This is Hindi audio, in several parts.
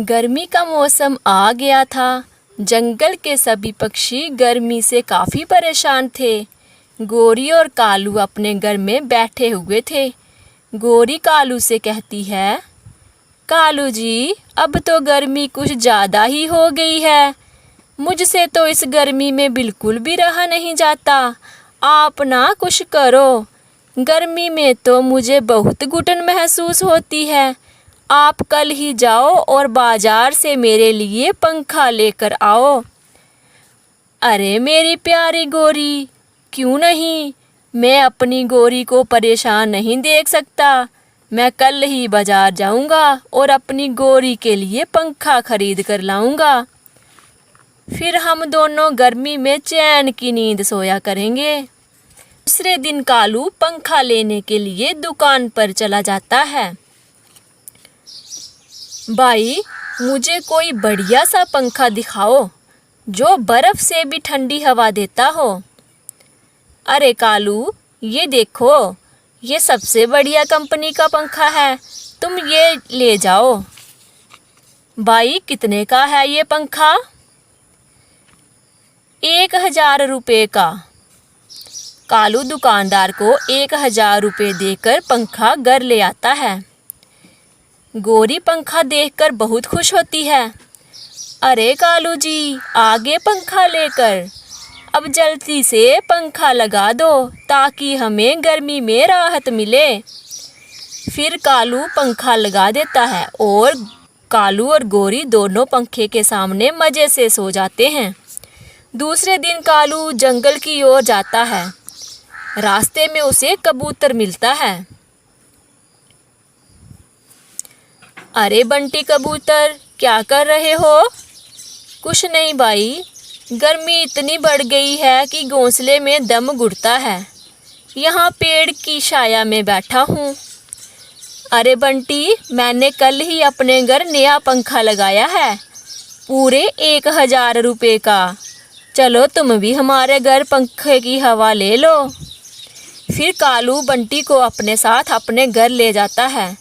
गर्मी का मौसम आ गया था। जंगल के सभी पक्षी गर्मी से काफ़ी परेशान थे। गोरी और कालू अपने घर में बैठे हुए थे। गोरी कालू से कहती है, कालू जी, अब तो गर्मी कुछ ज़्यादा ही हो गई है। मुझसे तो इस गर्मी में बिल्कुल भी रहा नहीं जाता। आप ना कुछ करो। गर्मी में तो मुझे बहुत घुटन महसूस होती है। आप कल ही जाओ और बाजार से मेरे लिए पंखा लेकर आओ। अरे मेरी प्यारी गोरी, क्यों नहीं? मैं अपनी गोरी को परेशान नहीं देख सकता। मैं कल ही बाजार जाऊंगा और अपनी गोरी के लिए पंखा खरीद कर लाऊंगा। फिर हम दोनों गर्मी में चैन की नींद सोया करेंगे। दूसरे दिन कालू पंखा लेने के लिए दुकान पर चला जाता है। भाई, मुझे कोई बढ़िया सा पंखा दिखाओ जो बर्फ़ से भी ठंडी हवा देता हो। अरे कालू, ये देखो, ये सबसे बढ़िया कंपनी का पंखा है, तुम ये ले जाओ। भाई, कितने का है ये पंखा? 1000 रुपये का। कालू दुकानदार को 1000 रुपये देकर पंखा घर ले आता है। गोरी पंखा देखकर बहुत खुश होती है। अरे कालू जी, आगे पंखा लेकर, अब जल्दी से पंखा लगा दो ताकि हमें गर्मी में राहत मिले। फिर कालू पंखा लगा देता है और कालू और गोरी दोनों पंखे के सामने मज़े से सो जाते हैं। दूसरे दिन कालू जंगल की ओर जाता है। रास्ते में उसे कबूतर मिलता है। अरे बंटी कबूतर, क्या कर रहे हो? कुछ नहीं भाई, गर्मी इतनी बढ़ गई है कि घोंसले में दम घुटता है। यहाँ पेड़ की छाया में बैठा हूँ। अरे बंटी, मैंने कल ही अपने घर नया पंखा लगाया है, पूरे 1000 रुपये का। चलो तुम भी हमारे घर पंखे की हवा ले लो। फिर कालू बंटी को अपने साथ अपने घर ले जाता है।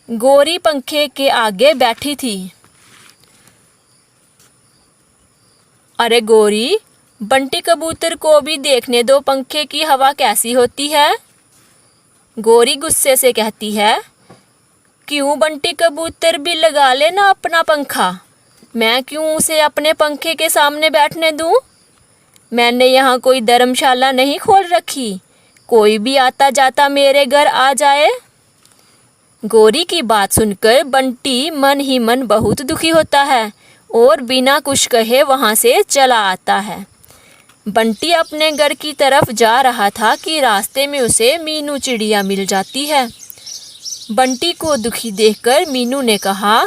गोरी पंखे के आगे बैठी थी। अरे गोरी, बंटी कबूतर को भी देखने दो पंखे की हवा कैसी होती है। गोरी गुस्से से कहती है, क्यों बंटी कबूतर भी लगा लेना अपना पंखा। मैं क्यों उसे अपने पंखे के सामने बैठने दूं? मैंने यहाँ कोई धर्मशाला नहीं खोल रखी, कोई भी आता जाता मेरे घर आ जाए। गोरी की बात सुनकर बंटी मन ही मन बहुत दुखी होता है और बिना कुछ कहे वहाँ से चला आता है। बंटी अपने घर की तरफ जा रहा था कि रास्ते में उसे मीनू चिड़िया मिल जाती है। बंटी को दुखी देखकर मीनू ने कहा,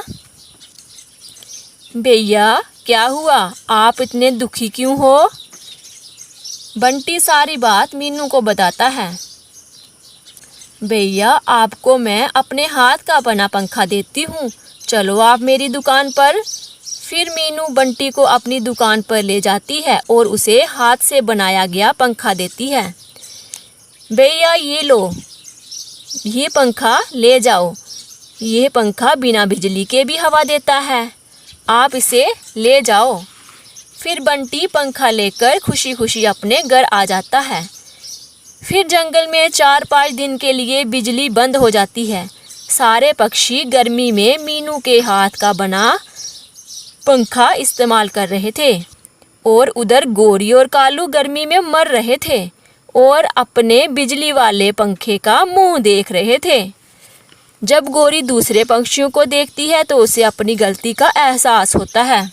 भैया क्या हुआ, आप इतने दुखी क्यों हो? बंटी सारी बात मीनू को बताता है। भैया, आपको मैं अपने हाथ का बना पंखा देती हूँ, चलो आप मेरी दुकान पर। फिर मीनू बंटी को अपनी दुकान पर ले जाती है और उसे हाथ से बनाया गया पंखा देती है। भैया ये लो, ये पंखा ले जाओ। ये पंखा बिना बिजली के भी हवा देता है, आप इसे ले जाओ। फिर बंटी पंखा लेकर खुशी खुशी अपने घर आ जाता है। फिर जंगल में 4-5 दिन के लिए बिजली बंद हो जाती है। सारे पक्षी गर्मी में मीनू के हाथ का बना पंखा इस्तेमाल कर रहे थे और उधर गोरी और कालू गर्मी में मर रहे थे और अपने बिजली वाले पंखे का मुंह देख रहे थे। जब गोरी दूसरे पक्षियों को देखती है तो उसे अपनी गलती का एहसास होता है।